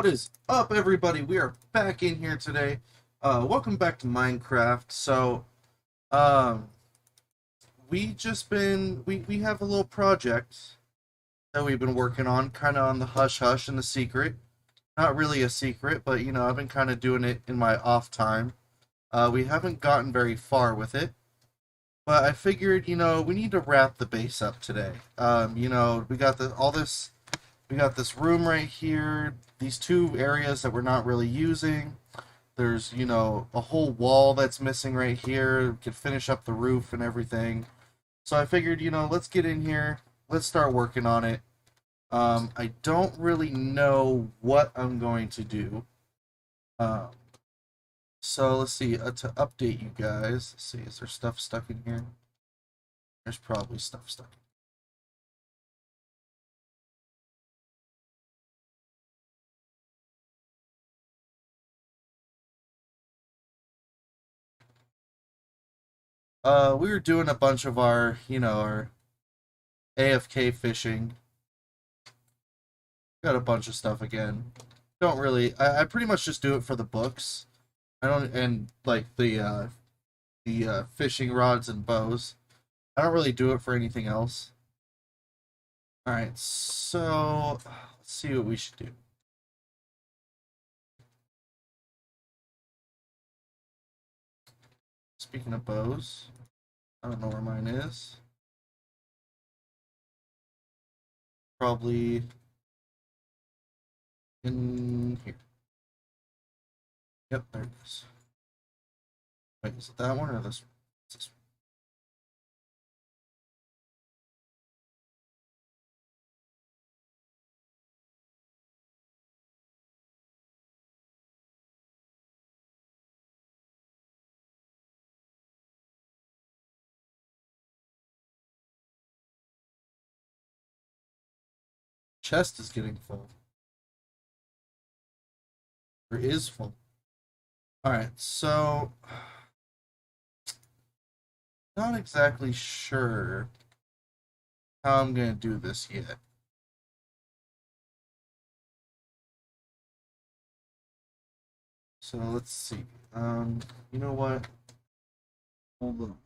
What is up, everybody? We are back in here today. Welcome back to Minecraft. So, um, we have a little project that we've been working on, kind of on the hush hush and the secret. Not really a secret, but I've been kind of doing it in my off time. We haven't gotten very far with it, but I figured, we need to wrap the base up today. We got we got this room right here, these two areas that we're not really using. There's, a whole wall that's missing right here. We could finish up the roof and everything. So I figured, let's get in here. Let's start working on it. I don't really know what I'm going to do. Um, so let's see, to update you guys. Let's see, is there stuff stuck in here? There's probably stuff stuck. We were doing a bunch of our AFK fishing. Got a bunch of stuff again. Don't really. I pretty much just do it for the books. I don't and like the fishing rods and bows. I don't really do it for anything else. All right, so let's see what we should do. Speaking of bows, I don't know where mine is. Probably in here. Yep, there it is. Wait, is it that one or this one? It's this one. Chest is getting full. Or is full. Alright, so not exactly sure how I'm gonna do this yet. So let's see. You know what? Hold on.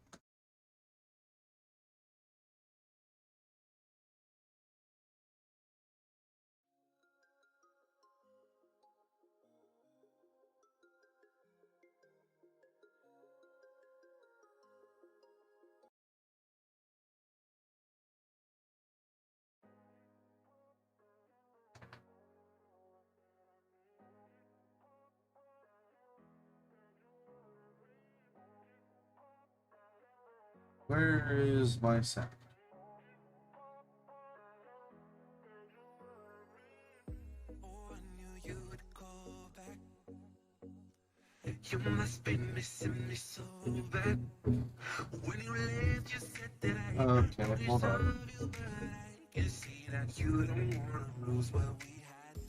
Where is my sound? You must be missing me so bad. When you left, you said that I Okay, hold on. you, but I can see that you don't wanna lose what we had.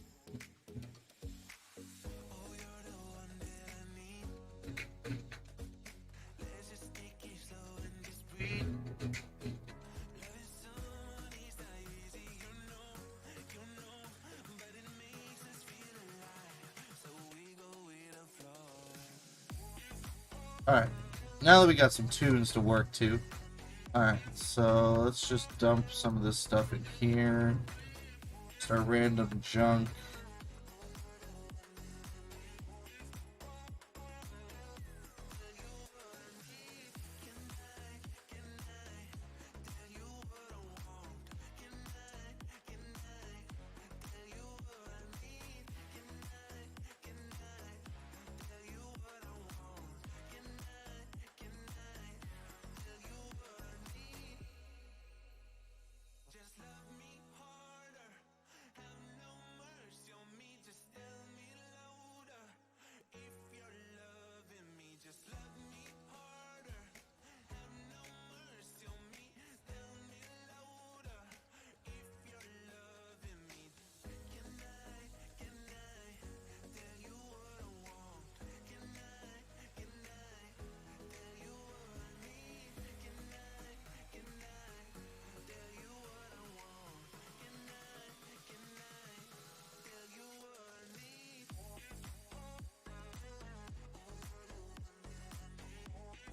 Oh, you're the one that I need. Let's just take it slow and just breathe. Loving someone is not easy, you know, but it makes us feel alive. So we go with the flow. Alright. Now that we got some tunes to work to. Alright, so let's just dump some of this stuff in here. just our random junk.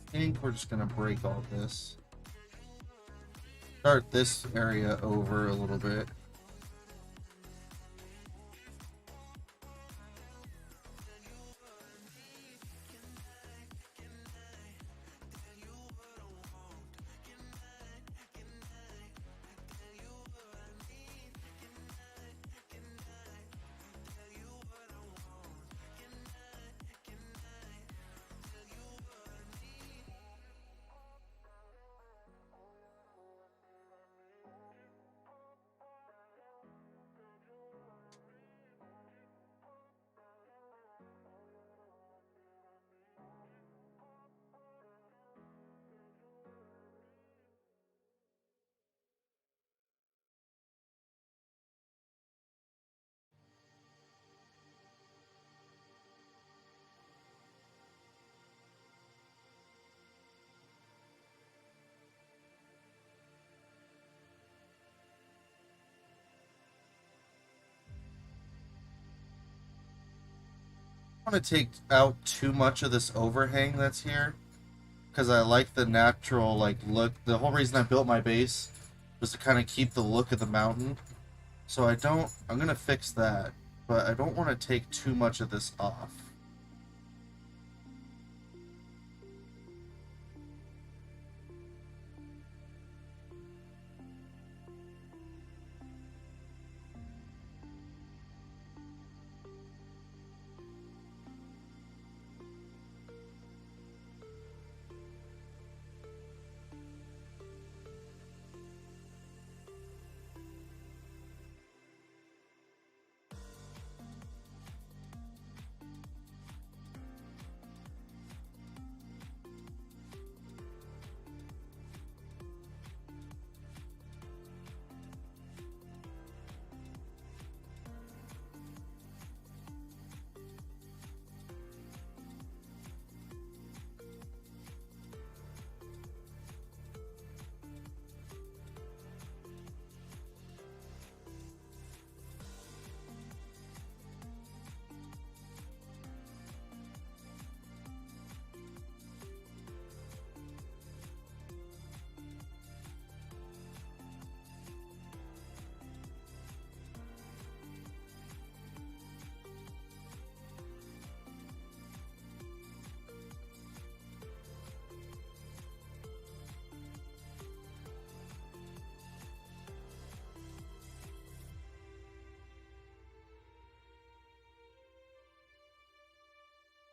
I think we're just gonna break all this. Start this area over a little bit. I don't want to take out too much of this overhang that's here because I like the natural look. The whole reason I built my base was to kind of keep the look of the mountain. So I'm gonna fix that, but I don't want to take too much of this off.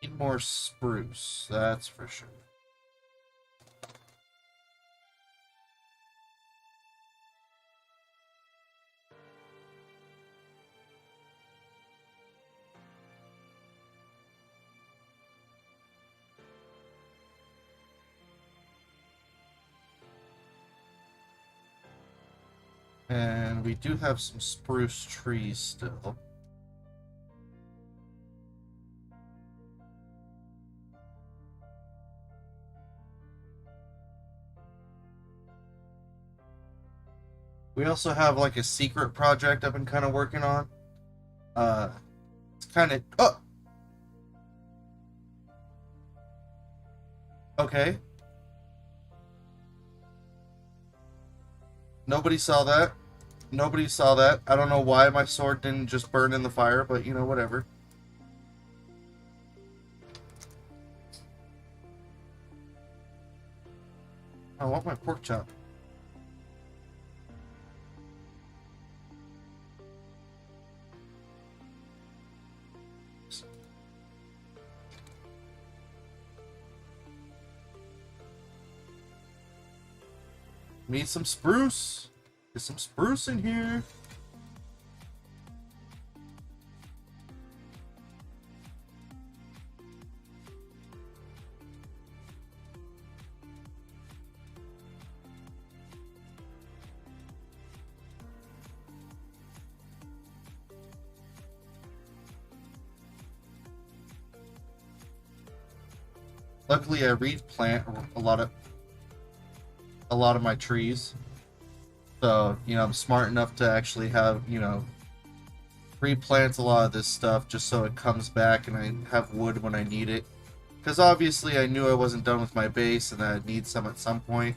Need more spruce, that's for sure. And we do have some spruce trees still. We also have like a secret project I've been kind of working on. It's kind of okay. Nobody saw that. Nobody saw that. I don't know why my sword didn't just burn in the fire, but you know, whatever. I want my pork chop. Need some spruce. Get some spruce in here. Luckily, I replant a lot of my trees. So, you know, I'm smart enough to actually have, you know, replant a lot of this stuff just so it comes back and I have wood when I need it. Because obviously I knew I wasn't done with my base and that I'd need some at some point.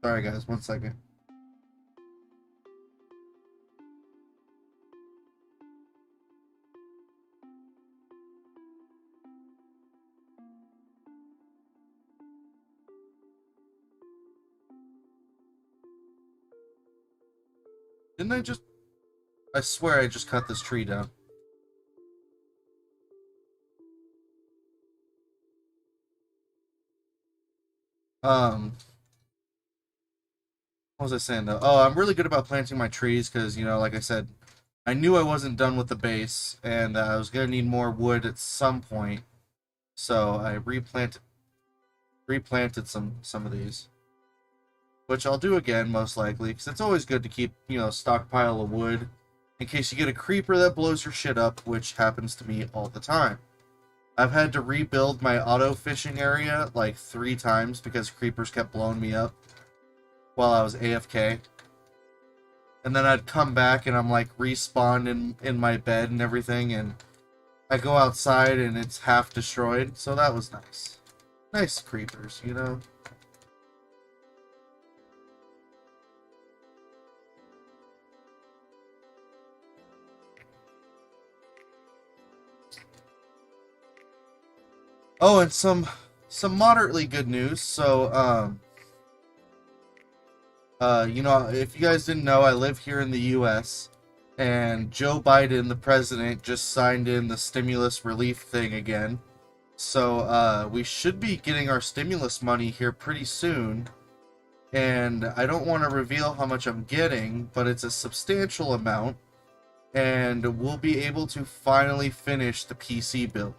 Sorry guys, 1 second. Didn't I just... I swear I just cut this tree down. What was I saying though? Oh, I'm really good about planting my trees because, you know, like I said, I knew I wasn't done with the base and I was gonna need more wood at some point. So I replanted some of these. Which I'll do again, most likely, because it's always good to keep, you know, stockpile of wood in case you get a creeper that blows your shit up, which happens to me all the time. I've had to rebuild my auto fishing area like 3 times because creepers kept blowing me up while I was AFK. And then I'd come back and I'm like respawned in my bed and everything, and I go outside and it's half destroyed, so that was nice. Nice creepers, you know? Oh, and some moderately good news. So, you know, if you guys didn't know, I live here in the U.S., and Joe Biden, the president, just signed in the stimulus relief thing again. So, we should be getting our stimulus money here pretty soon. And I don't want to reveal how much I'm getting, but it's a substantial amount. And we'll be able to finally finish the PC build.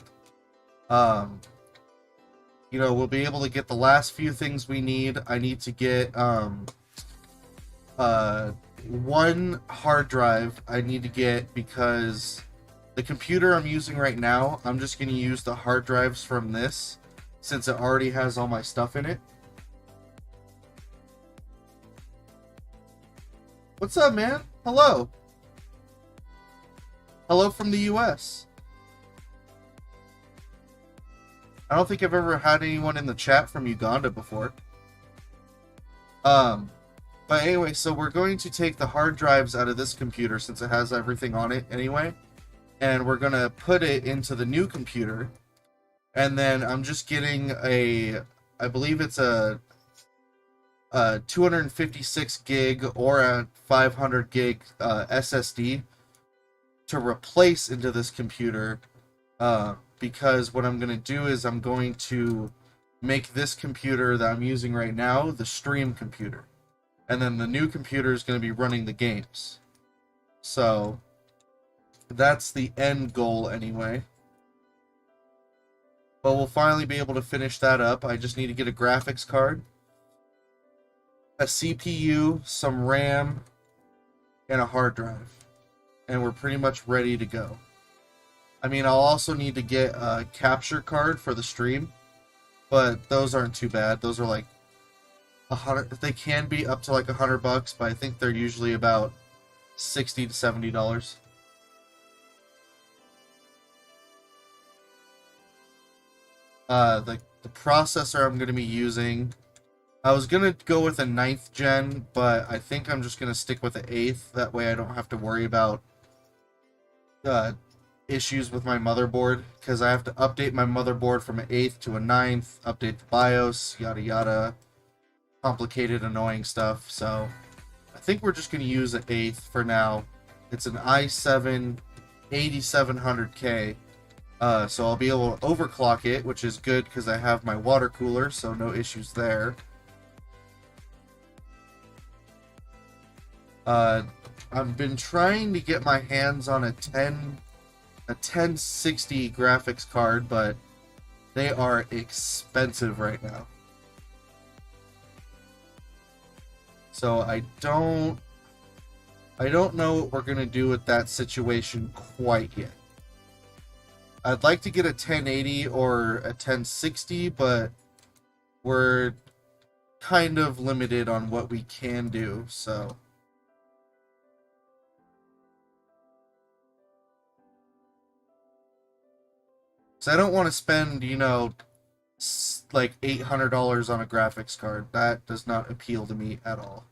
You know, we'll be able to get the last few things we need. I need to get, 1 hard drive I need to get because the computer I'm using right now, I'm just going to use the hard drives from this since it already has all my stuff in it. What's up, man? Hello. Hello from the US. I don't think I've ever had anyone in the chat from Uganda before. But anyway, so we're going to take the hard drives out of this computer since it has everything on it anyway, and we're going to put it into the new computer. And then I'm just getting I believe it's a 256 gig or a 500 gig SSD to replace into this computer, because what I'm going to do is I'm going to make this computer that I'm using right now the stream computer. And then the new computer is going to be running the games. So that's the end goal anyway. But we'll finally be able to finish that up. I just need to get a graphics card, a CPU, some RAM, and a hard drive. And we're pretty much ready to go. I mean, I'll also need to get a capture card for the stream. but those aren't too bad. Those are like 100. They can be up to like $100, but I think they're usually about $60 to $70. The processor I'm gonna be using, I was gonna go with a 9th gen, but I think I'm just gonna stick with the 8th. That way I don't have to worry about uh, issues with my motherboard, because I have to update my motherboard from an 8th to a 9th, update the BIOS, yada yada, complicated, annoying stuff. So I think we're just gonna use an 8th for now. It's an i7 8700K. So I'll be able to overclock it, which is good because I have my water cooler, so no issues there. I've been trying to get my hands on a 1060 graphics card, but they are expensive right now. So I don't know what we're gonna do with that situation quite yet. I'd like to get a 1080 or a 1060, but we're kind of limited on what we can do, so. So I don't want to spend, like $800 on a graphics card. That does not appeal to me at all.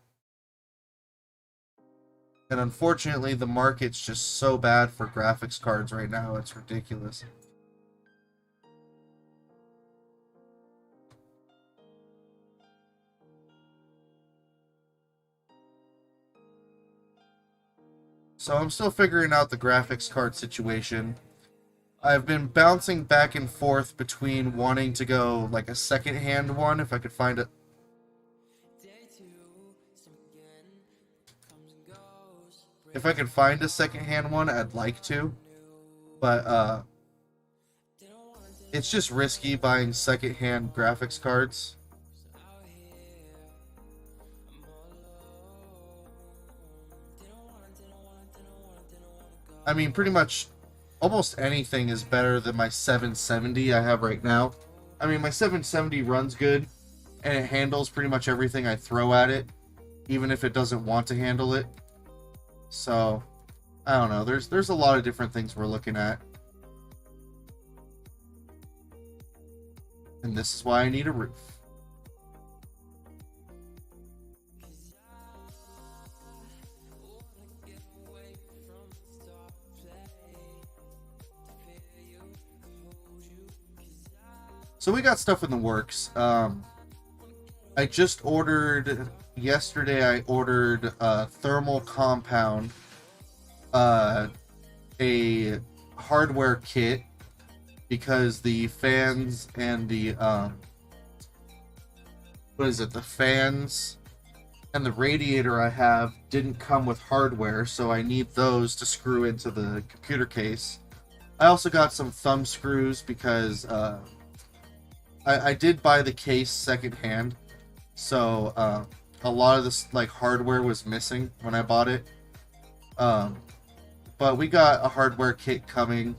And unfortunately, the market's just so bad for graphics cards right now, it's ridiculous. So I'm still figuring out the graphics card situation. I've been bouncing back and forth between wanting to go like a second-hand one, if I could find it. If I could find a second-hand one, I'd like to. But, it's just risky buying second-hand graphics cards. I mean, pretty much almost anything is better than my 770 I have right now. I mean, my 770 runs good, and it handles pretty much everything I throw at it, even if it doesn't want to handle it. So, I don't know. There's a lot of different things we're looking at. And this is why I need a roof. So we got stuff in the works. I just ordered yesterday. I ordered a thermal compound, a hardware kit, because the fans and the the fans and the radiator I have didn't come with hardware, so I need those to screw into the computer case. I also got some thumb screws because I did buy the case secondhand, so a lot of this like hardware was missing when I bought it. But we got a hardware kit coming,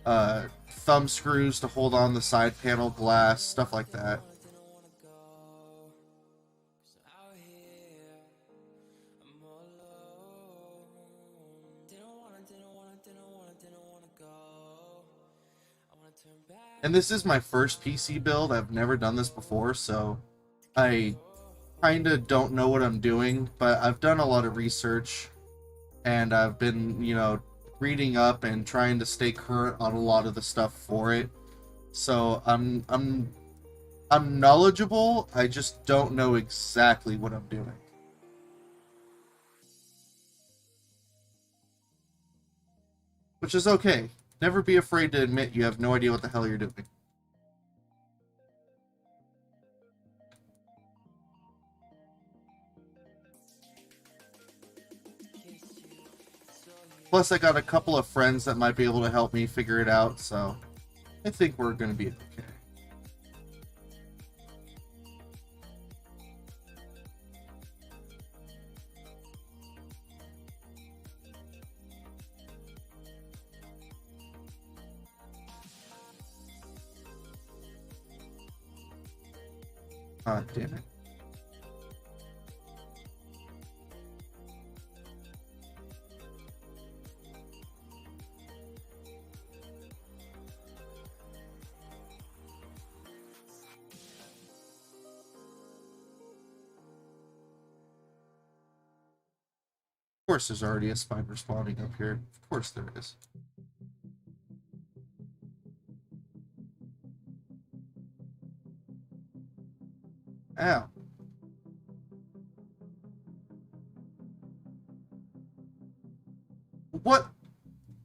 thumb screws to hold on the side panel glass, stuff like that. And this is my first PC build. I've never done this before, so I kind of don't know what I'm doing, but I've done a lot of research, and I've been, reading up and trying to stay current on a lot of the stuff for it. So I'm knowledgeable. I just don't know exactly what I'm doing. Which is okay. Never be afraid to admit you have no idea what the hell you're doing. Plus, I got a couple of friends that might be able to help me figure it out, so I think we're going to be okay. Ah, damn it. Of course there's already a spider spawning up here. Of course there is. Ow. What?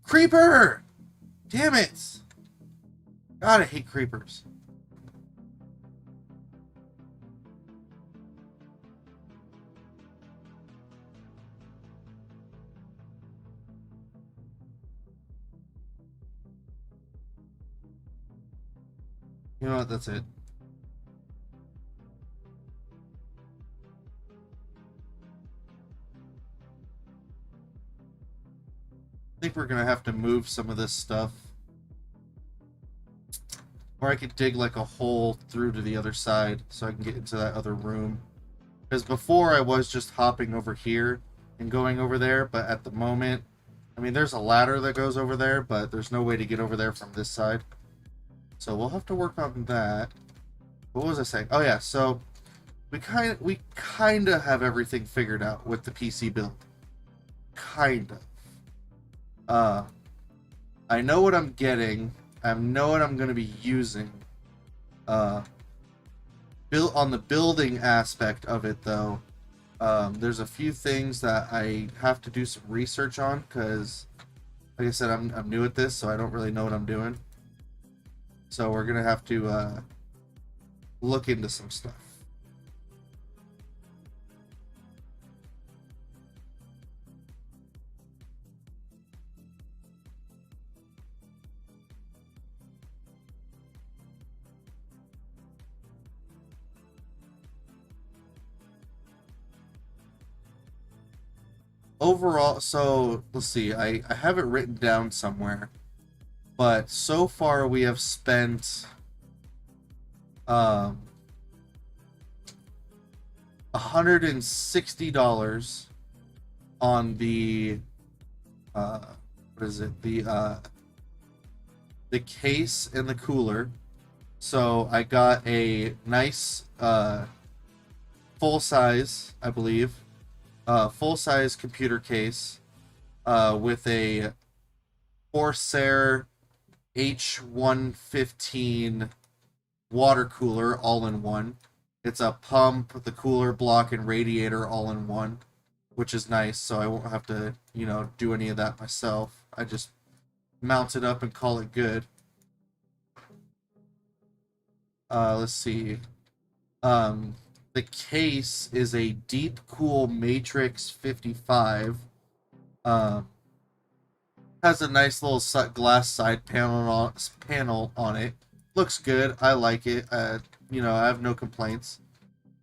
Creeper! Damn it! God, I hate creepers. You know what? That's it. I think we're gonna have to move some of this stuff. Or I could dig like a hole through to the other side so I can get into that other room. Because before I was just hopping over here and going over there, but at the moment, I mean, there's a ladder that goes over there, but there's no way to get over there from this side. So we'll have to work on that. What was I saying? Oh yeah, so we kind of have everything figured out with the PC build. Kind of. I know what I'm getting. I know what I'm going to be using. Build on the building aspect of it, though. There's a few things that I have to do some research on because, like I said, I'm new at this, so I don't really know what I'm doing. So we're gonna have to look into some stuff. Overall, so let's see. I have it written down somewhere, but so far we have spent $160 on the what is it, the case and the cooler. So I got a nice full size, I believe, full size computer case with a Corsair H115 water cooler all in one. It's a pump, the cooler block, and radiator all in one, which is nice, so I won't have to, do any of that myself. I just mount it up and call it good. Let's see. The case is a Deepcool Matrix 55. Has a nice little glass side panel on it. Looks good. I like it. I have no complaints.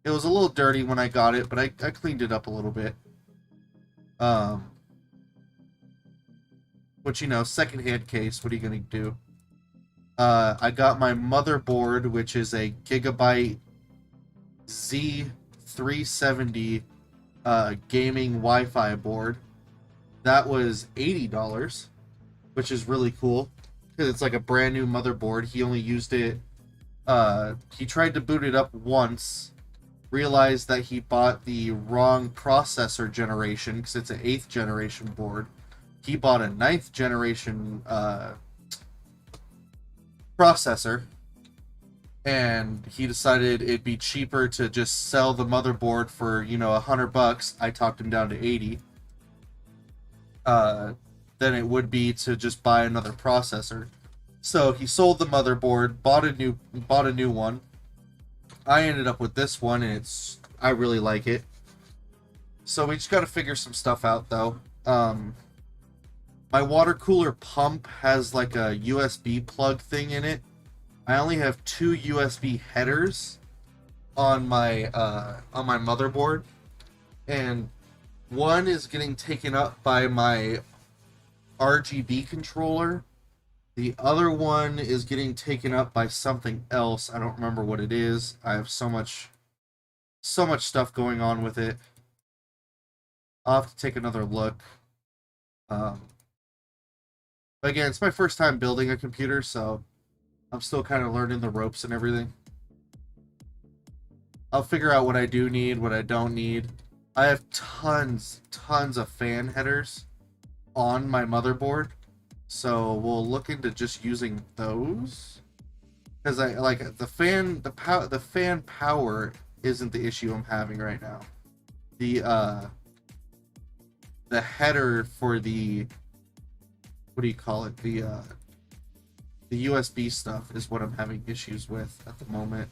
It was a little dirty when I got it, but I cleaned it up a little bit. Which, secondhand case, what are you going to do? I got my motherboard, which is a Gigabyte Z370 gaming Wi-Fi board. That was $80, which is really cool because it's like a brand new motherboard. He only used it. He tried to boot it up once, realized that he bought the wrong processor generation because it's an 8th generation board. He bought a 9th generation processor, and he decided it'd be cheaper to just sell the motherboard for $100. I talked him down to 80. Than it would be to just buy another processor. So he sold the motherboard, bought a new one. I ended up with this one, and I really like it. So we just got to figure some stuff out, though. My water cooler pump has like a USB plug thing in it. I only have 2 USB headers on my motherboard, and one is getting taken up by my RGB controller. The other one is getting taken up by something else. I don't remember what it is. I have so much so much stuff going on with it. I'll have to take another look. But again, it's my first time building a computer, so I'm still kind of learning the ropes and everything. I'll figure out what I do need, what I don't need. I have tons of fan headers on my motherboard, so we'll look into just using those. Because I like the fan power isn't the issue I'm having right now. The header for the, what do you call it? The USB stuff is what I'm having issues with at the moment.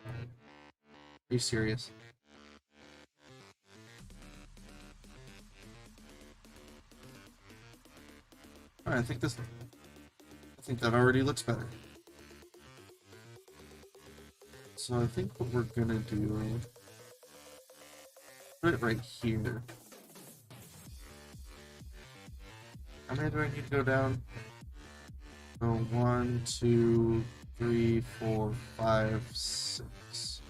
Are you serious? Alright, I think that already looks better. So I think what we're gonna do, put it right here. How many do I need to go down? So 1, 2, 3, 4, 5, 6.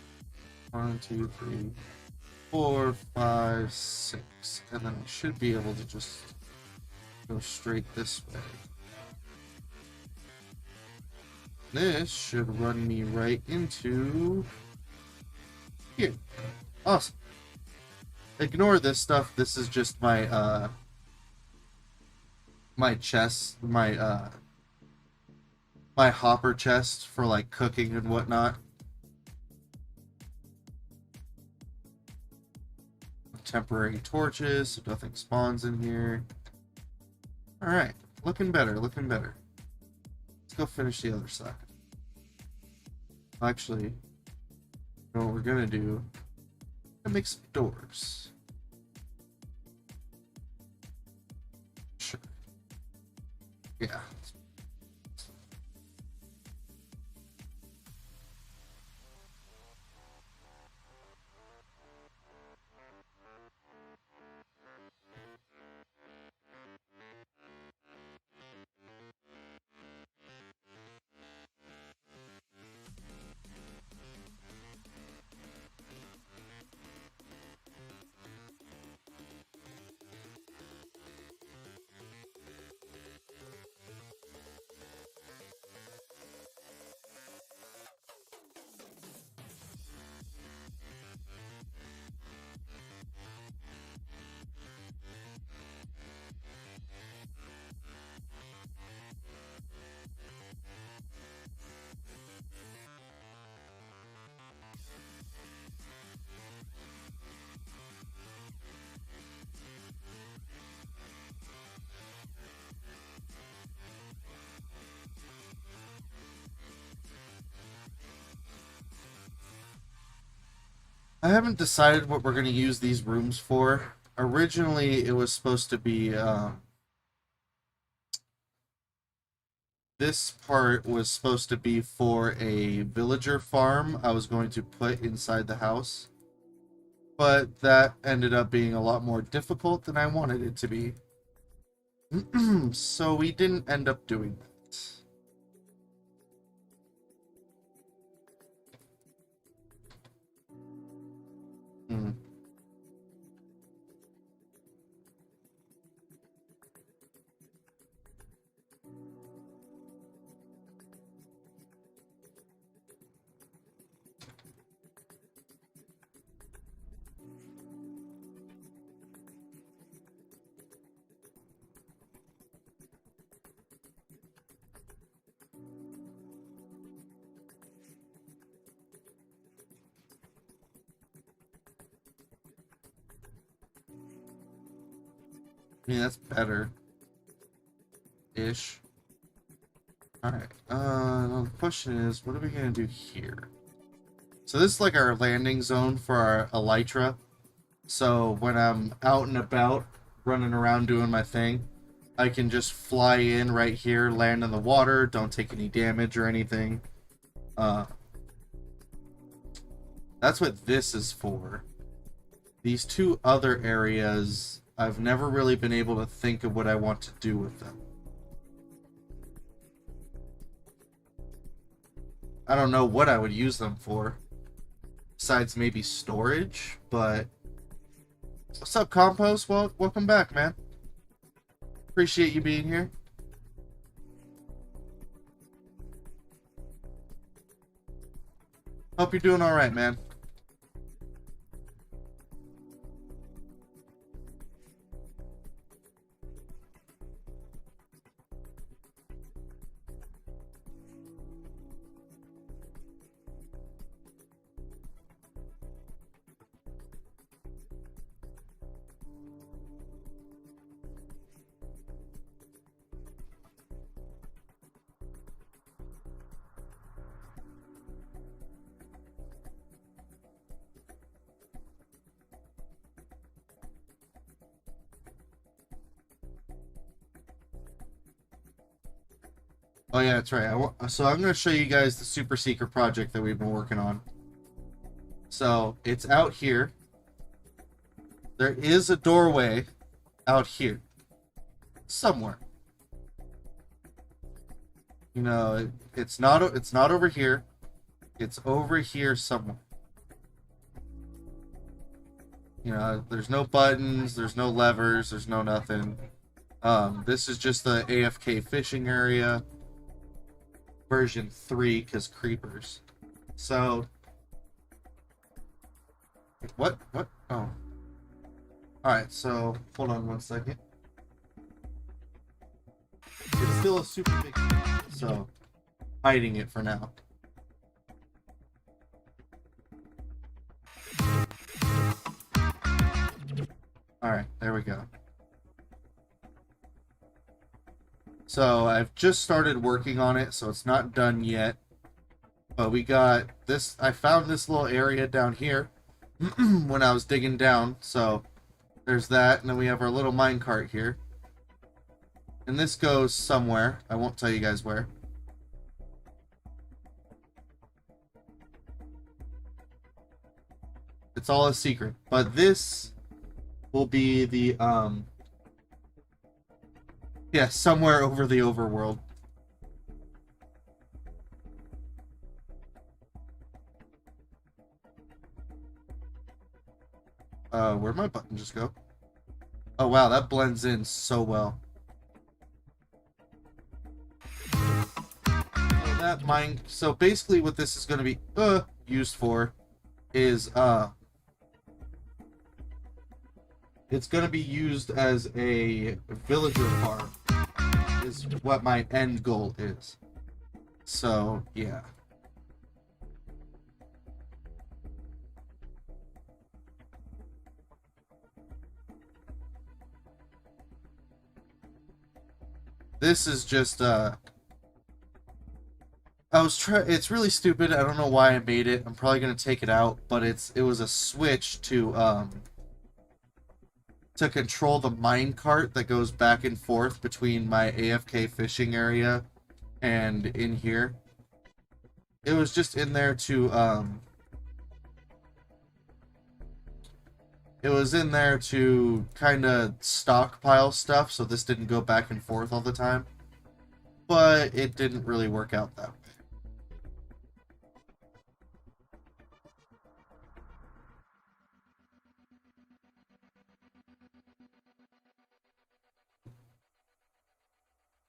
1, 2, 3, 4, 5, 6. And then I should be able to just go straight this way. This should run me right into here. Awesome. Ignore this stuff. This is just my my chest, my hopper chest for like cooking and whatnot. Temporary torches, so nothing spawns in here. Alright, looking better, looking better. Let's go finish the other side. Actually, you know what we're gonna do? We're gonna make some doors. Sure. Yeah. I haven't decided what we're going to use these rooms for. Originally, it was supposed to be, this part was supposed to be for a villager farm I was going to put inside the house. But that ended up being a lot more difficult than I wanted it to be. So we didn't end up doing that. Hmm. I mean, that's better. Ish. Alright. Now the question is, what are we going to do here? So this is like our landing zone for our Elytra. So when I'm out and about, running around doing my thing, I can just fly in right here, land in the water, don't take any damage or anything. That's what this is for. These two other areas, I've never really been able to think of what I want to do with them. I don't know what I would use them for, besides maybe storage, but... What's up, Compost? Well, welcome back, man. Appreciate you being here. Hope you're doing alright, man. Oh yeah, that's right. So I'm going to show you guys the super secret project that we've been working on. So it's out here. There is a doorway out here, somewhere. You know, it's not over here. It's over here somewhere. You know, there's no buttons, there's no levers, there's no nothing. This is just the AFK fishing area. Version 3, because creepers. So... What? Oh. Alright, so, hold on one second. It's still a super big... So, hiding it for now. Alright, there we go. So I've just started working on it, so it's not done yet. But we got this, I found this little area down here when I was digging down. So there's that, and then we have our little minecart here. And this goes somewhere. I won't tell you guys where. It's all a secret. But this will be the, yeah, somewhere over the overworld. Where'd my button just go? Oh wow, that blends in so well. So basically what this is going to be used for is it's going to be used as a villager farm, is what my end goal is. So, yeah. This is just, it's really stupid. I don't know why I made it. I'm probably going to take it out, but it was a switch to control the minecart that goes back and forth between my AFK fishing area and in here. It was just in there to, it was in there to kind of stockpile stuff so this didn't go back and forth all the time. But it didn't really work out that way.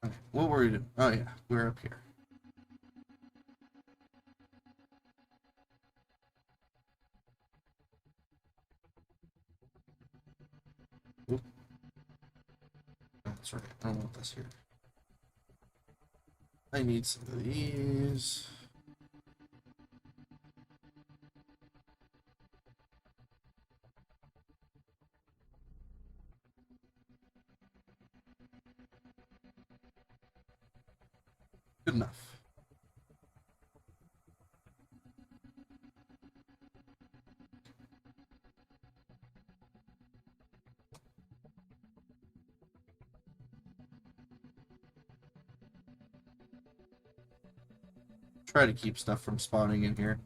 Okay, what were we doing? Oh yeah, we're up here. Oop. That's right, I don't want this here. I need some of these. Good enough. Try to keep stuff from spawning in here.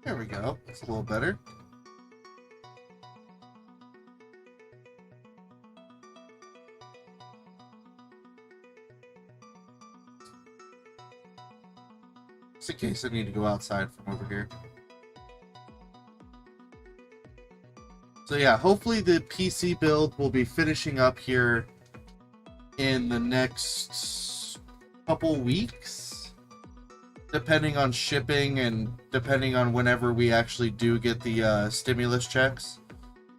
There we go. It's a little better. Just in case I need to go outside from over here. So yeah, hopefully the PC build will be finishing up here in the next couple weeks, depending on shipping and depending on whenever we actually do get the stimulus checks,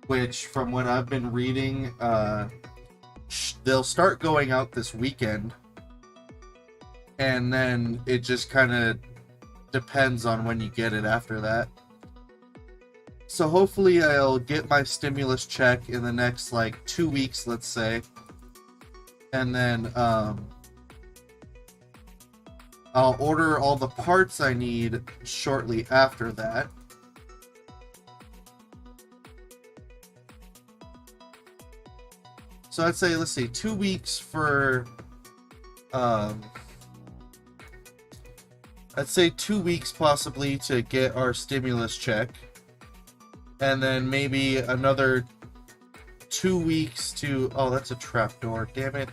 which from what I've been reading, they'll start going out this weekend, and then it just kind of depends on when you get it after that. So hopefully I'll get my stimulus check in the next like 2 weeks, let's say, and then I'll order all the parts I need shortly after that. So I'd say, let's see, 2 weeks for I'd say 2 weeks possibly to get our stimulus check, and then maybe another 2 weeks to... Oh, that's a trapdoor, damn it.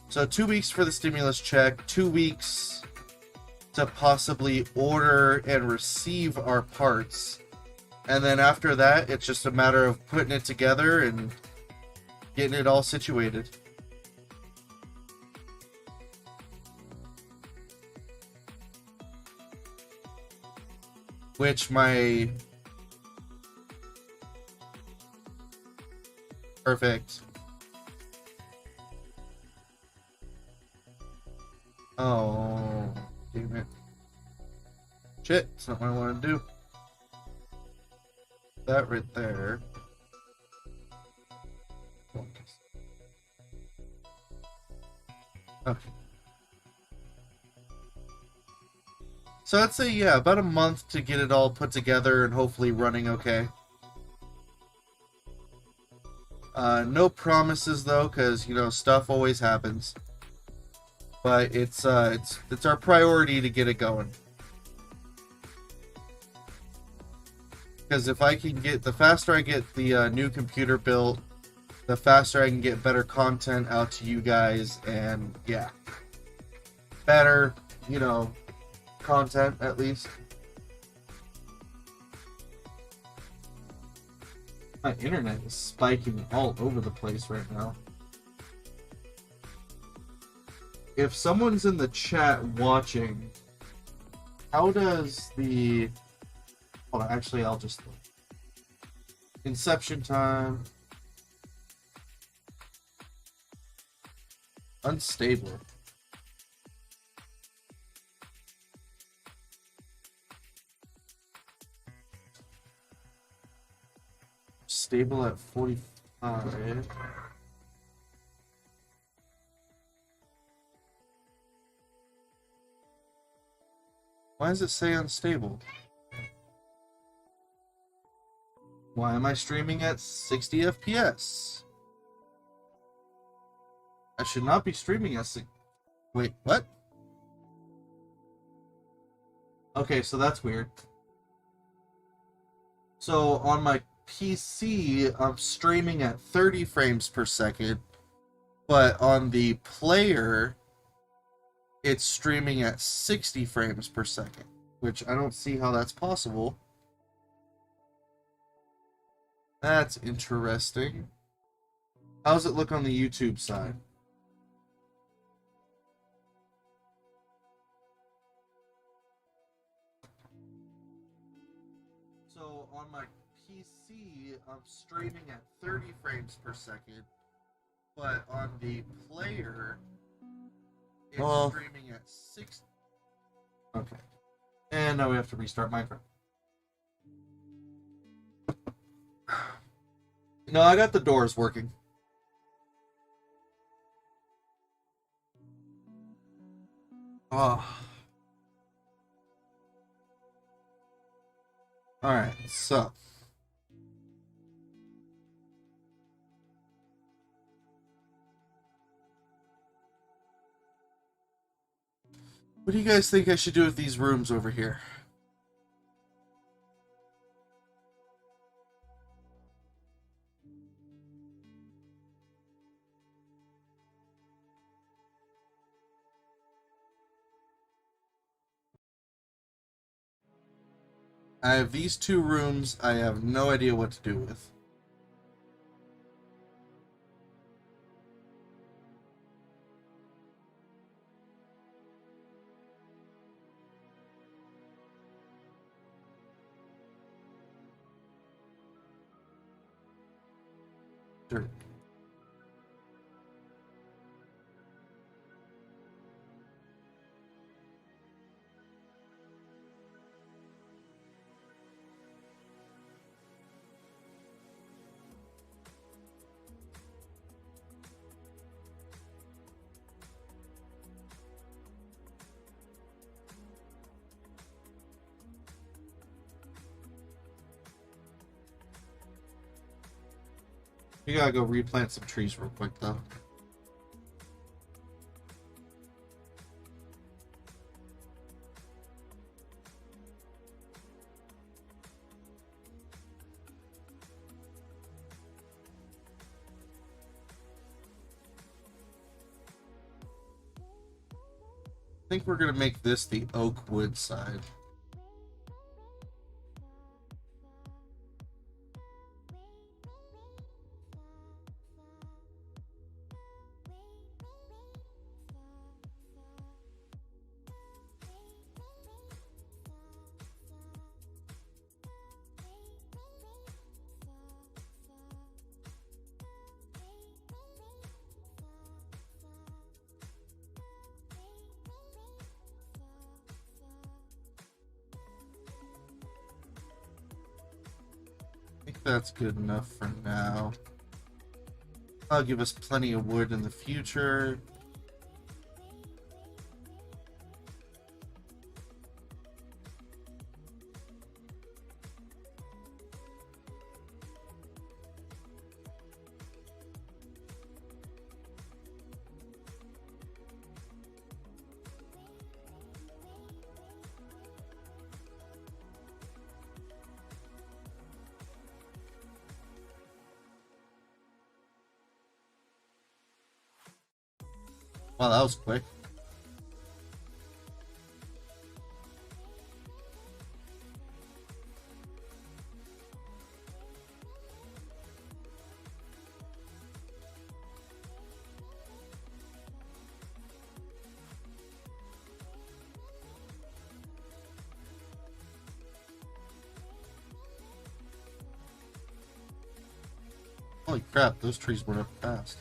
So 2 weeks for the stimulus check, 2 weeks to possibly order and receive our parts, and then after that, it's just a matter of putting it together and getting it all situated. Which my... Perfect. Oh, damn it. Shit, it's not what I want to do. That right there. Okay. So I'd say, yeah, about a month to get it all put together and hopefully running okay. No promises though, because you know stuff always happens. But it's our priority to get it going. Because if I can get, the faster I get the new computer built, the faster I can get better content out to you guys, and yeah, better, you know, content at least. My internet is spiking all over the place right now. If someone's in the chat watching, how does the... Hold on, actually I'll just... Inception time. Unstable. Stable at 45. Why does it say unstable? Why am I streaming at 60 FPS? I should not be streaming at Wait, what? Okay, so that's weird. So on my PC, I'm streaming at 30 frames per second, but on the player, it's streaming at 60 frames per second, which I don't see how that's possible. That's interesting. How does it look on the YouTube side? So on my PC, I'm streaming at 30 frames per second, but on the player, it's streaming at 60. Okay. And now we have to restart Minecraft. No, I got the doors working. Oh. Alright, so. What do you guys think I should do with these rooms over here? I have these two rooms I have no idea what to do with. Sure. We gotta go replant some trees real quick though. I think we're gonna make this the oak wood side. I think that's good enough for now. That'll give us plenty of wood in the future. Wow, that was quick. Holy crap, those trees went up fast.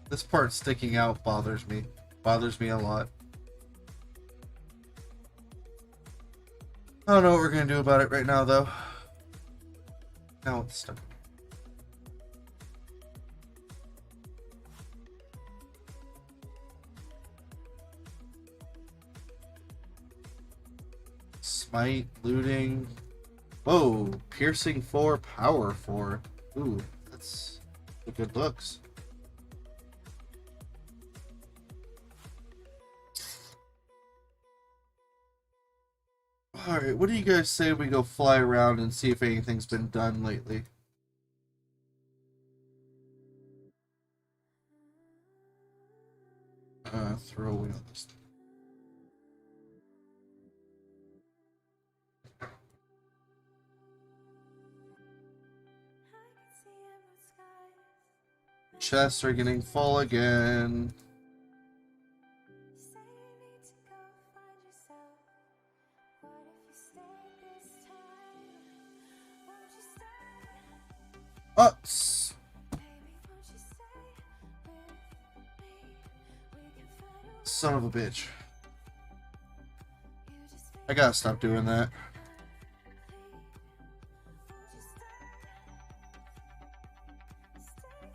This part sticking out bothers me. Bothers me a lot. I don't know what we're gonna do about it right now, though. Now it's stuck. Smite, looting. Whoa, piercing 4, power 4. Ooh, that's good looks. Alright, what do you guys say we go fly around and see if anything's been done lately? Throw away all this. Chests are getting full again. Uts. Son of a bitch. I gotta stop doing that.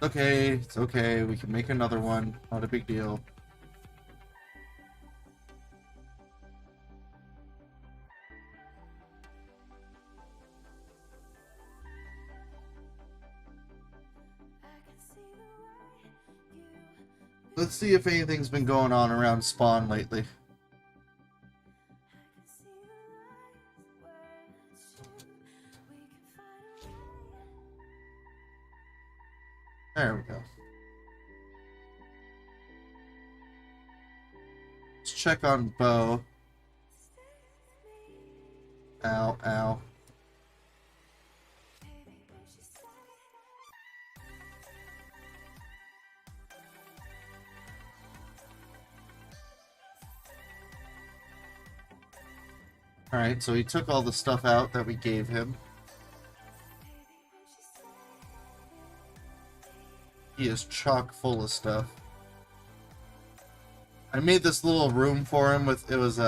Okay, it's okay. We can make another one. Not a big deal. Let's see if anything's been going on around spawn lately. There we go. Let's check on Bo. Ow, ow. Alright, so he took all the stuff out that we gave him. He is chock full of stuff. I made this little room for him with, it was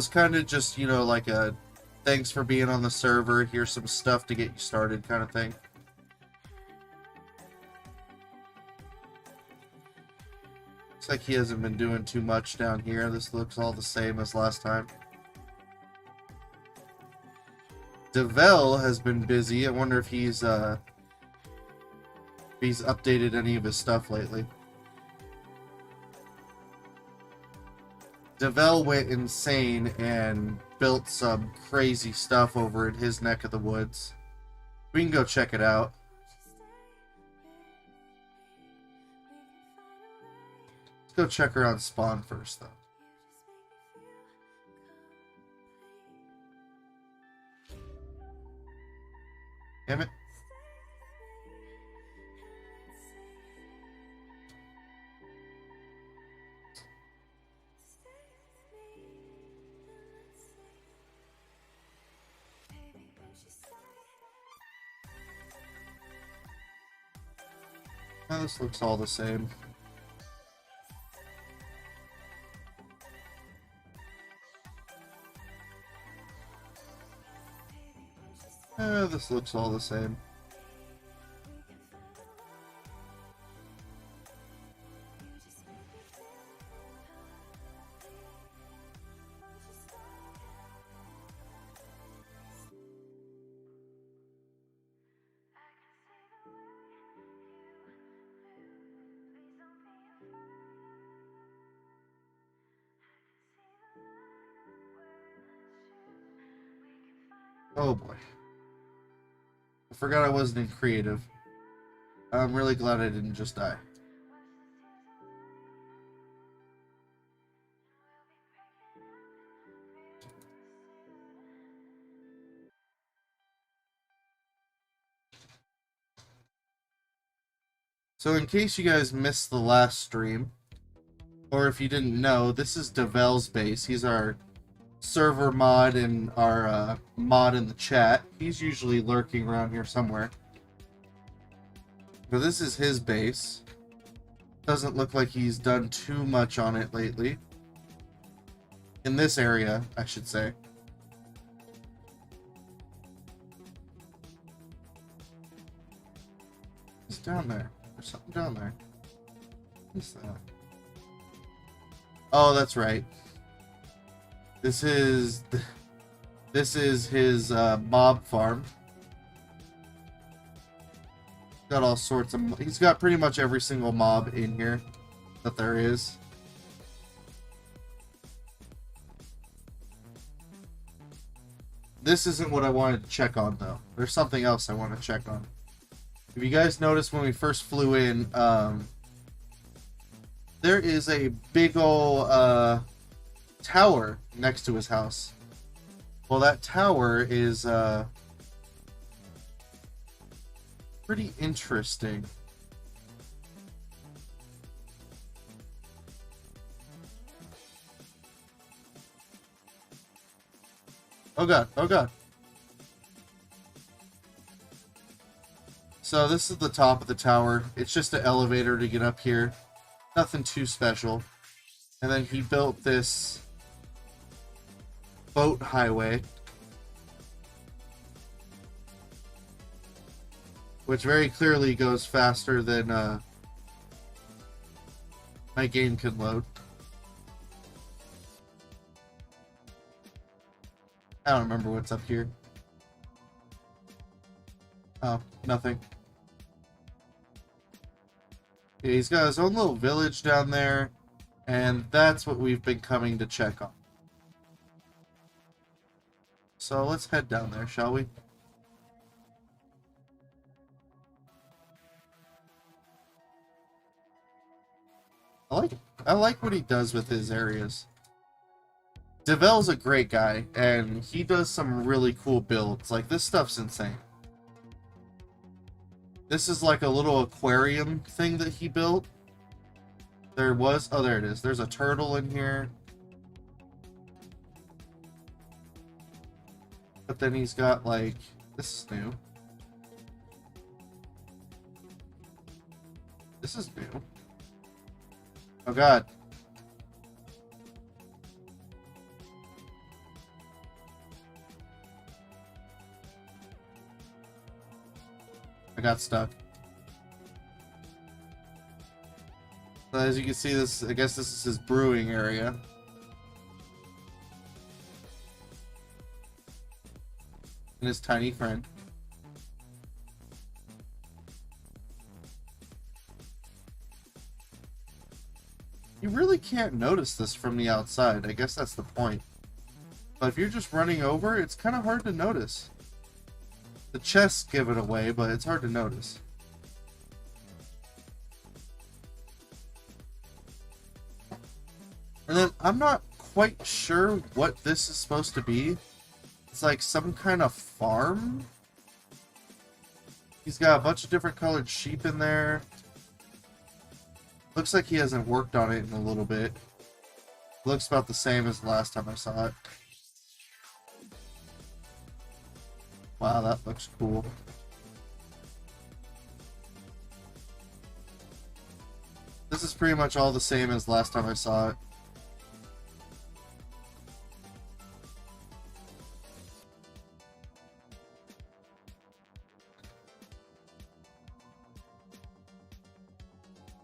kind of just, you know, like a thanks for being on the server, here's some stuff to get you started kind of thing. Looks like he hasn't been doing too much down here. This looks all the same as last time. Devel has been busy. I wonder if he's updated any of his stuff lately. Devel went insane and built some crazy stuff over in his neck of the woods. We can go check it out. Let's go check around spawn first, though. Damn it. Oh, this looks all the same. This looks all the same. Oh boy. I forgot I wasn't in creative. I'm really glad I didn't just die. So in case you guys missed the last stream, or if you didn't know, this is Devel's base. He's our server mod and our mod in the chat. He's usually lurking around here somewhere. But this is his base. Doesn't look like he's done too much on it lately. In this area, I should say. It's down there. There's something down there. What's that? Oh, that's right. This is his mob farm. Got all sorts of. He's got pretty much every single mob in here that there is. This isn't what I wanted to check on, though. There's something else I want to check on. If you guys noticed when we first flew in, there is a big ol' tower next to his house. Well, that tower is pretty interesting. Oh god, oh god. So this is the top of the tower. It's just an elevator to get up here. Nothing too special. And then he built this boat highway, which very clearly goes faster than my game can load. I don't remember what's up here. Oh, nothing. Yeah, he's got his own little village down there, and that's what we've been coming to check on. So let's head down there, shall we? I like what he does with his areas. Devel's a great guy, and he does some really cool builds. Like, this stuff's insane. This is like a little aquarium thing that he built. Oh, there it is. There's a turtle in here. But then he's got, like, this is new. This is new. Oh, God. I got stuck. So as you can see, I guess this is his brewing area. And his tiny friend. You really can't notice this from the outside. I guess that's the point. But if you're just running over, it's kind of hard to notice. The chests give it away, but it's hard to notice. And then I'm not quite sure what this is supposed to be. It's like some kind of farm. He's got a bunch of different colored sheep in there. Looks like he hasn't worked on it in a little bit. Looks about the same as the last time I saw it. Wow, that looks cool. This is pretty much all the same as last time I saw it.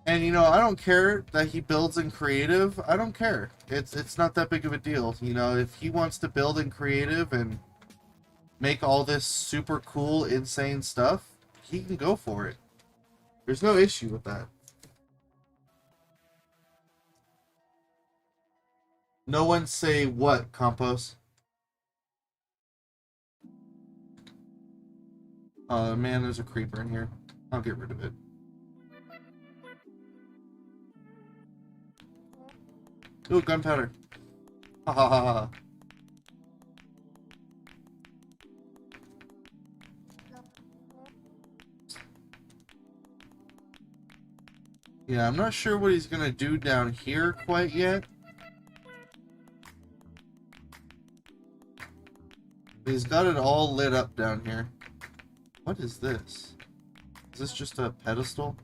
And you know, I don't care that he builds in creative. I don't care. It's not that big of a deal. You know, if he wants to build in creative and make all this super cool, insane stuff, he can go for it. There's no issue with that. No one say what, Compost? Man, there's a creeper in here. I'll get rid of it. Ooh, gunpowder. Ha ha ha ha. Yeah, I'm not sure what he's gonna do down here quite yet. He's got it all lit up down here. What is this? Is this just a pedestal?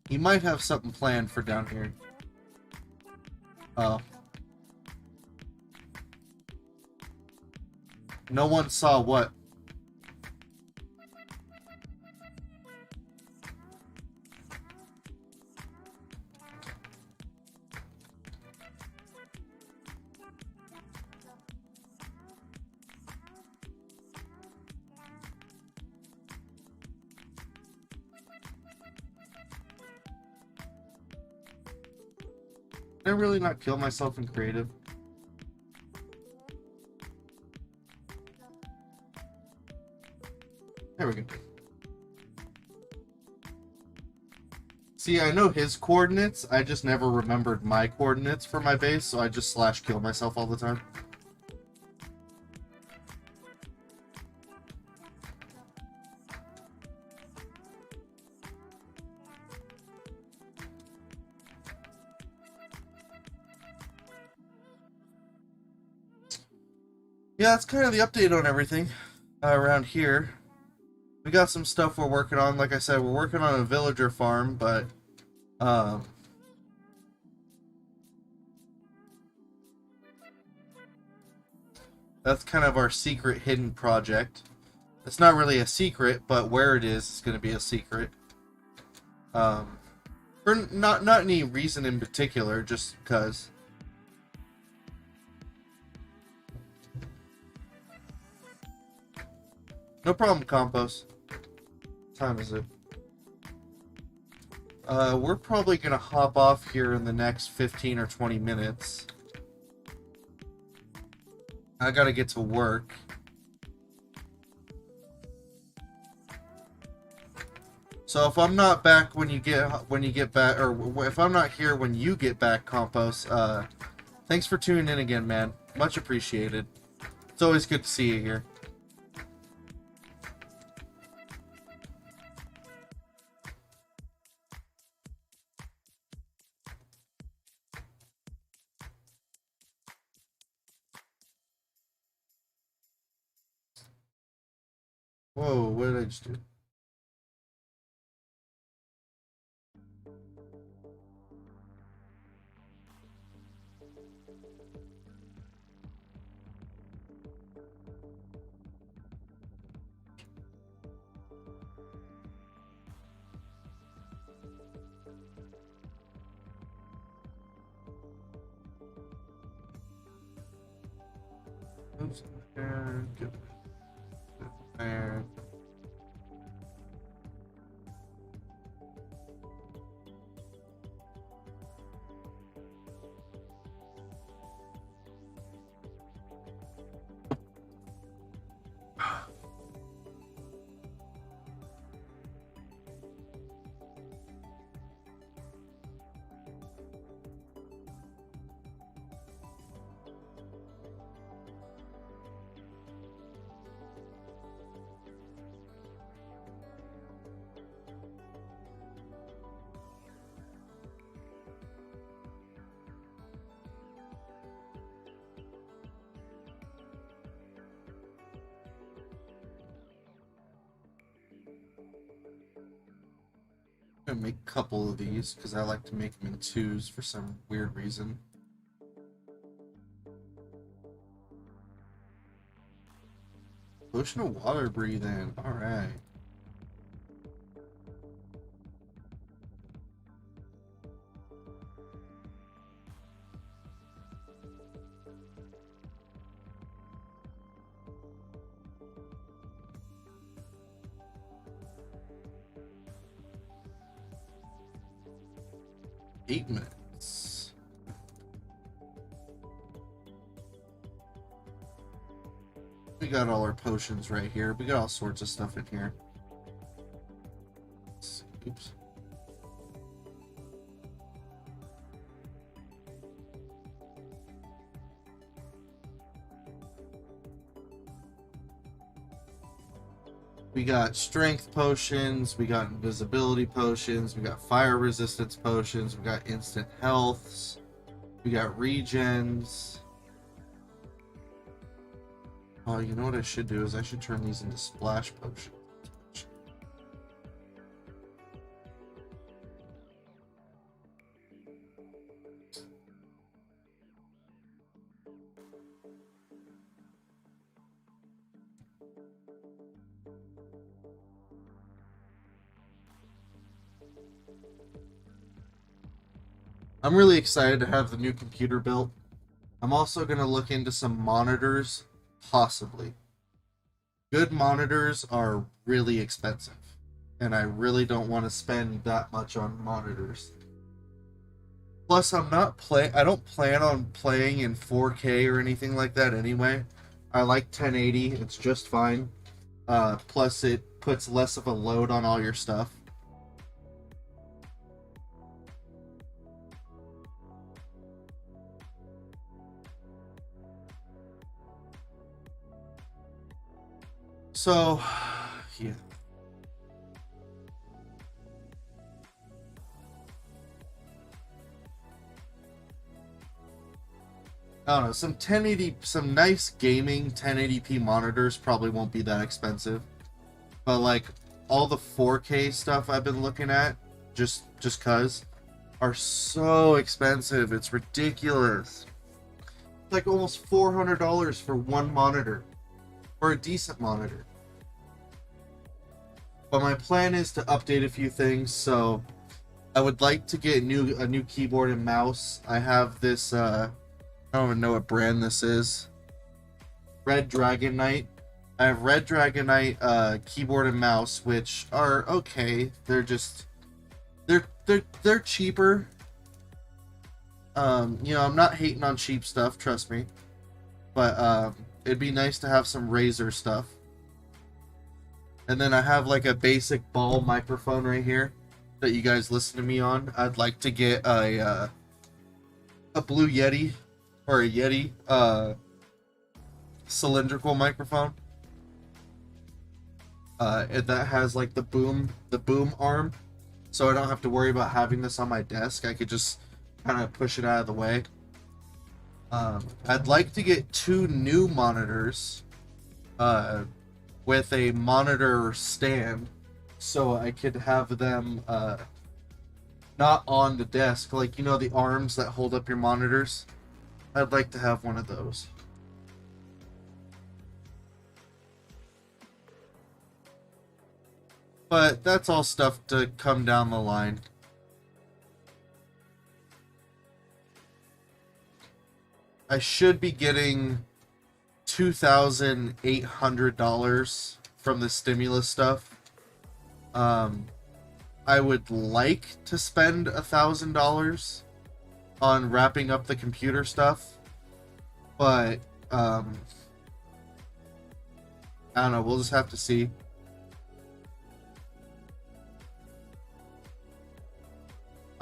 He might have something planned for down here. Oh. No one saw what? Did I really not kill myself in creative? There we go. See, I know his coordinates, I just never remembered my coordinates for my base, so I just /kill myself all the time. Yeah, that's kind of the update on everything around here. We got some stuff we're working on. Like I said, we're working on a villager farm, but that's kind of our secret hidden project. It's not really a secret, but where it is going to be a secret. For not any reason in particular, just because. No problem, Compost. What time is it? We're probably gonna hop off here in the next 15 or 20 minutes. I gotta get to work. So if I'm not back when you get back, or if I'm not here when you get back, Compost, thanks for tuning in again, man. Much appreciated. It's always good to see you here. Whoa, what did I just do? Oops, there, get there. I'm gonna make a couple of these because I like to make them in twos for some weird reason. Potion of water breathing. Alright. Eight minutes. We got all our potions right here. We got all sorts of stuff in here. Oops. We got strength potions, we got invisibility potions, we got fire resistance potions, we got instant healths, we got regens. Oh, you know what I should do is I should turn these into splash potions. I'm really excited to have the new computer built. I'm also going to look into some monitors, possibly. Good monitors are really expensive, and I really don't want to spend that much on monitors. Plus, I don't plan on playing in 4K or anything like that anyway. I like 1080, it's just fine. Plus, it puts less of a load on all your stuff. So, yeah. I don't know, some nice gaming 1080p monitors probably won't be that expensive. But like all the 4K stuff I've been looking at, just cause, are so expensive. It's ridiculous. It's like almost $400 for one monitor, for a decent monitor. But my plan is to update a few things, so I would like to get a new keyboard and mouse. I have this I don't even know what brand this is. Red Dragon Knight. I have Red Dragonite keyboard and mouse, which are okay. They're just they're cheaper. You know, I'm not hating on cheap stuff, trust me. But it'd be nice to have some Razer stuff. And then I have like a basic ball microphone right here that you guys listen to me on. I'd like to get a Blue Yeti or a Yeti cylindrical microphone. That has like the boom arm, so I don't have to worry about having this on my desk. I could just kind of push it out of the way. I'd like to get 2 new monitors with a monitor stand, so I could have them not on the desk, like, you know, the arms that hold up your monitors. I'd like to have one of those. But that's all stuff to come down the line. I should be getting $2,800 from the stimulus stuff. I would like to spend $1,000 on wrapping up the computer stuff, but I don't know. We'll just have to see.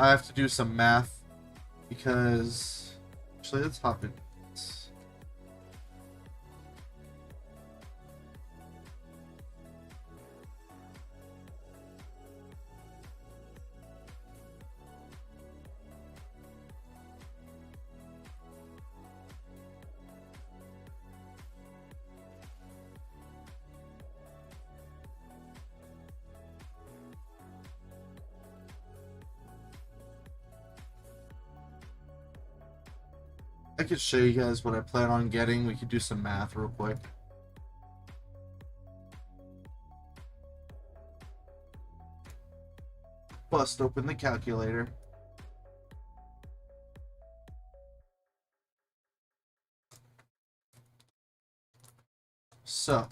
I have to do some math because actually, let's hop in. I could show you guys what I plan on getting. We could do some math real quick. Bust open the calculator. So,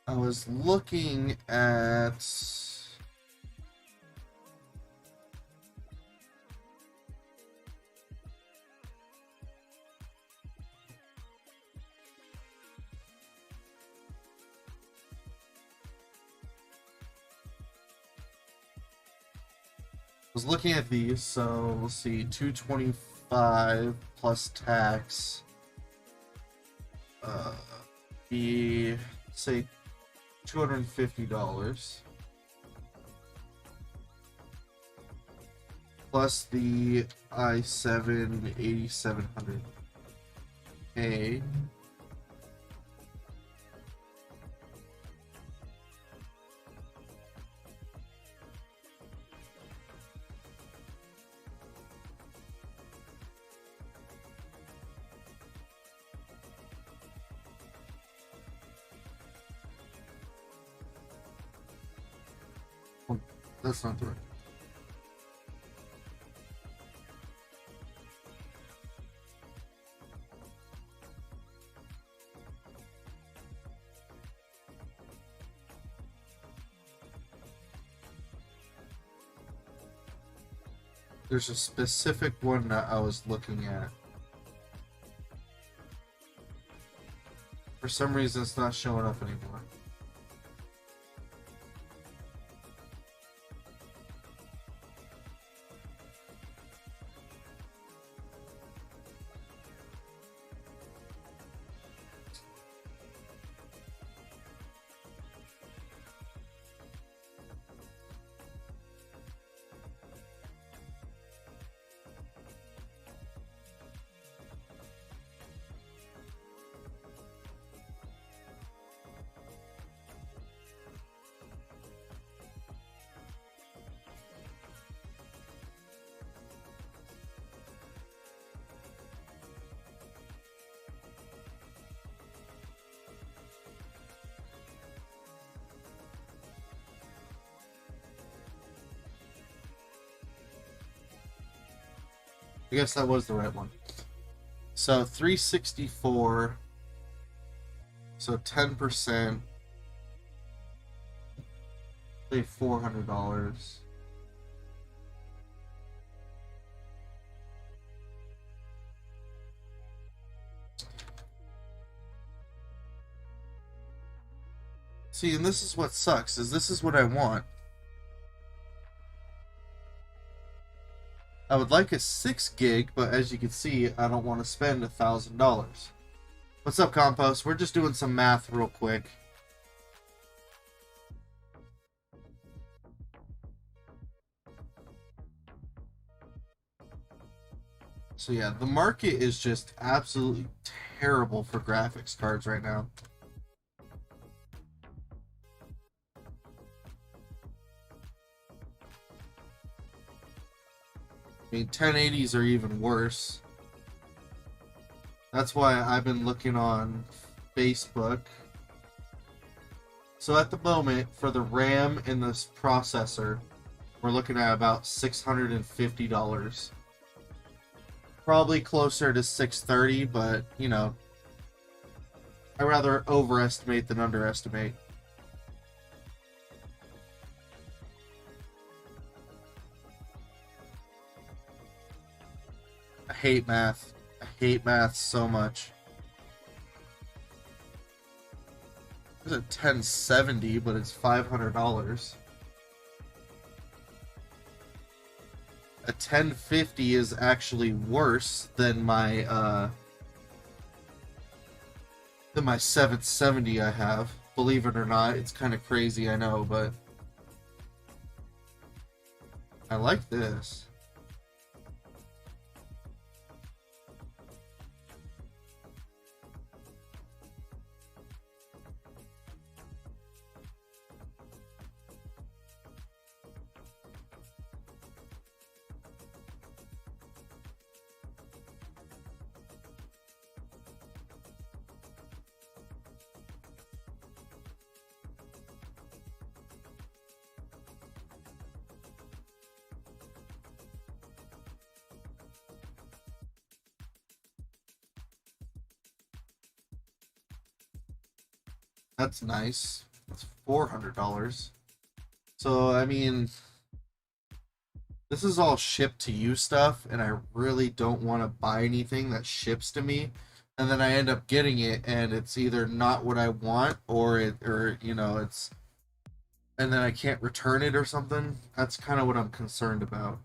I was looking at these, so we'll see, 225 plus tax, be, say, $250, plus the i7 8700K, that's not the right. There's a specific one that I was looking at. For some reason, it's not showing up anymore. I guess that was the right one. So 364. So 10%. Say $400. See, and this is what sucks, is this is what I want. I would like a 6 gig, but as you can see, I don't want to spend $1,000. What's up, Compost? We're just doing some math real quick. So yeah, the market is just absolutely terrible for graphics cards right now. I mean, 1080s are even worse. That's why I've been looking on Facebook. So at the moment, for the RAM and this processor, we're looking at about $650. Probably closer to $630, but, you know, I'd rather overestimate than underestimate. I hate math. I hate math so much. There's a 1070, but it's $500. A 1050 is actually worse than my 770 I have. Believe it or not, it's kind of crazy, I know, but I like this. That's nice. That's $400. So, I mean, this is all shipped to you stuff, and I really don't want to buy anything that ships to me, and then I end up getting it, and it's either not what I want, or it's, and then I can't return it or something. That's kind of what I'm concerned about.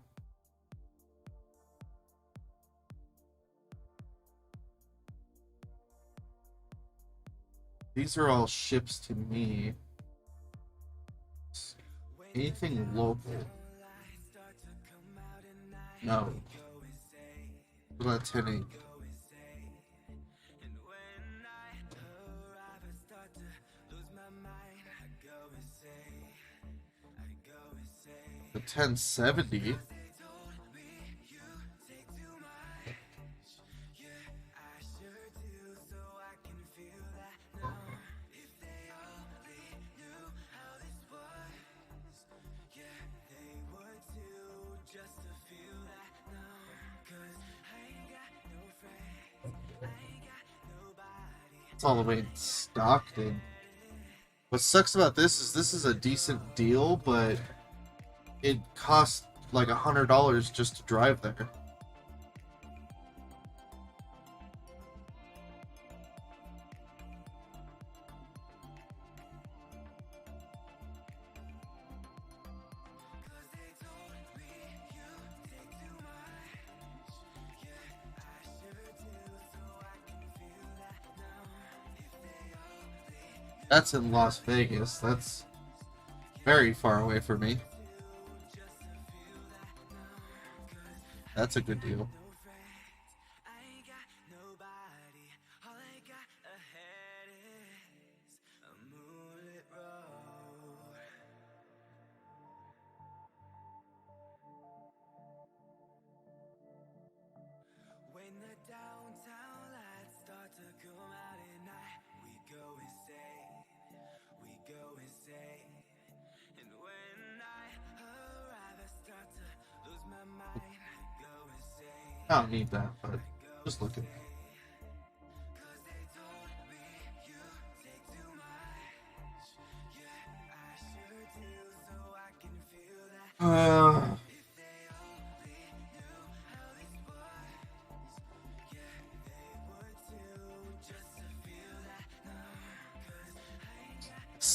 These are all ships to me. Anything local? No. What about 1080? The 1070. It's all the way in Stockton. What sucks about this is a decent deal, but it costs like $100 just to drive there. That's in Las Vegas. That's very far away from me. That's a good deal. I don't need that, but just look at it. Uh,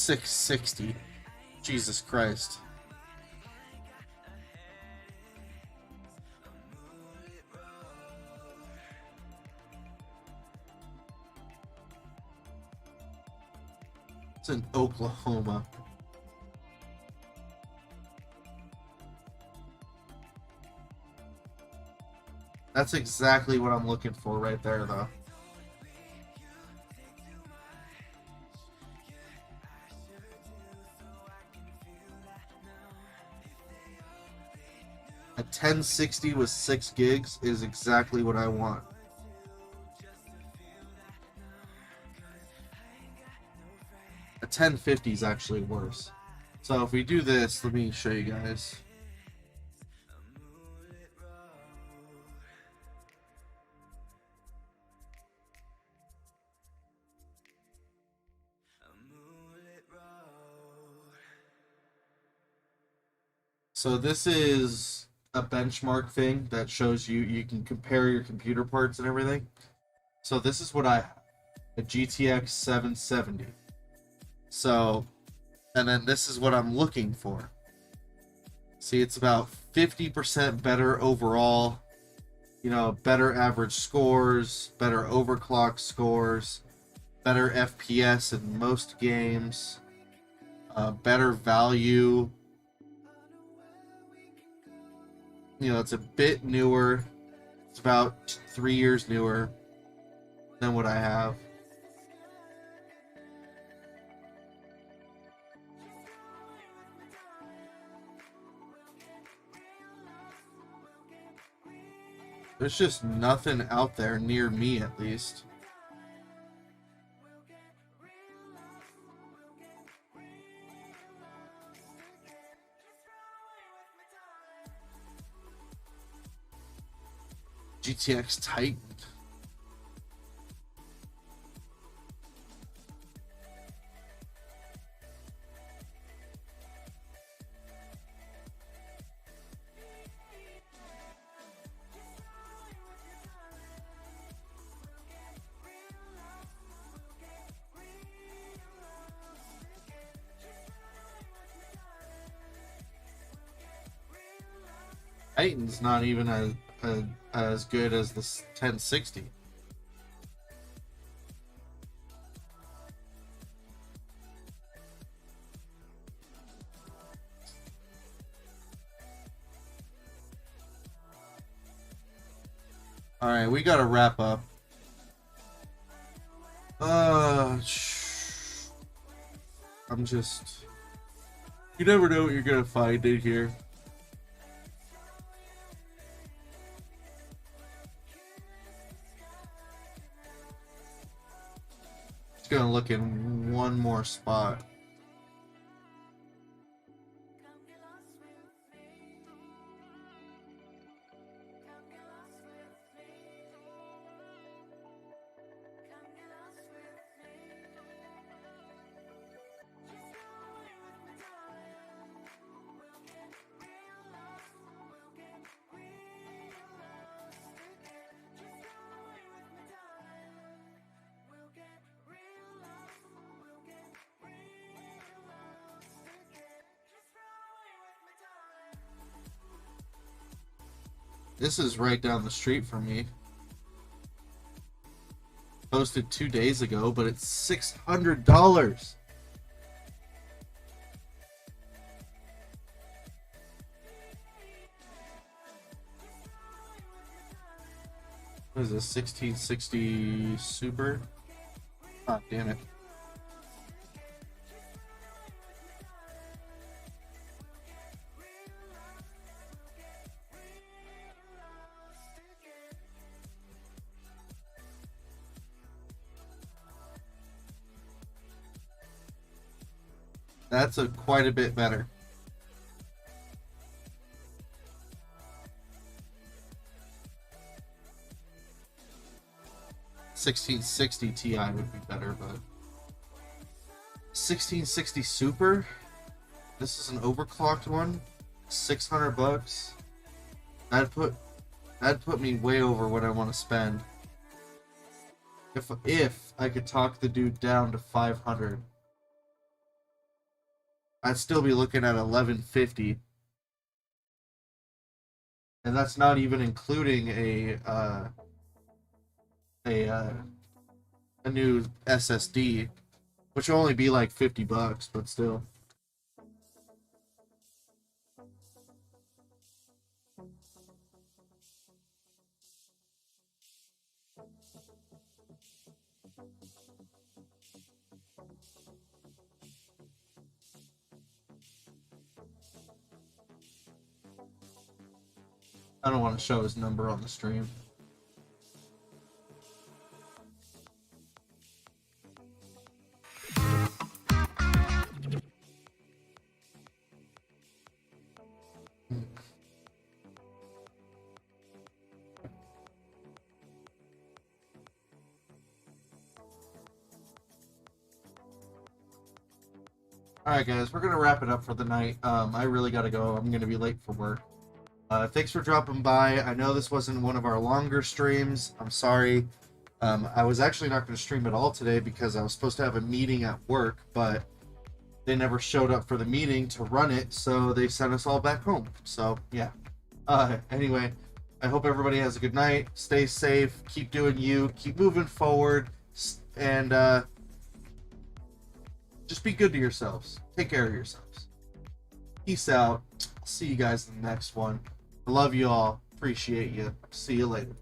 660. Jesus Christ. It's in Oklahoma. That's exactly what I'm looking for right there, though. A 1060 with 6 gigs is exactly what I want. A 1050 is actually worse. So if we do this, let me show you guys. So this is a benchmark thing that shows you can compare your computer parts and everything. So this is what I have, a GTX 770. So, and then this is what I'm looking for. See, it's about 50% better overall. You know, better average scores, better overclock scores, better FPS in most games, better value. You know, it's a bit newer. It's about 3 years newer than what I have. There's just nothing out there near me, at least. GTX Titan. Titan's not even as good as the 1060. All right, we gotta wrap up. I'm just. You never know what you're gonna find in here. Just gonna look in one more spot. This is right down the street from me. Posted 2 days ago, but it's $600. What is this? 1660 Super? Ah, damn it. That's quite a bit better. $1660 Ti would be better, but 1660 Super. This is an overclocked one. $600. That'd put me way over what I want to spend. If I could talk the dude down to 500, I'd still be looking at 1150, and that's not even including a new SSD, which will only be like $50, but still. I don't want to show his number on the stream. Alright guys, we're gonna wrap it up for the night. I really gotta go. I'm gonna be late for work. Thanks for dropping by. I know this wasn't one of our longer streams. I'm sorry. I was actually not going to stream at all today because I was supposed to have a meeting at work, but they never showed up for the meeting to run it, so they sent us all back home. So, yeah. Anyway, I hope everybody has a good night. Stay safe. Keep doing you. Keep moving forward. And just be good to yourselves. Take care of yourselves. Peace out. I'll see you guys in the next one. I love you all. Appreciate you. See you later.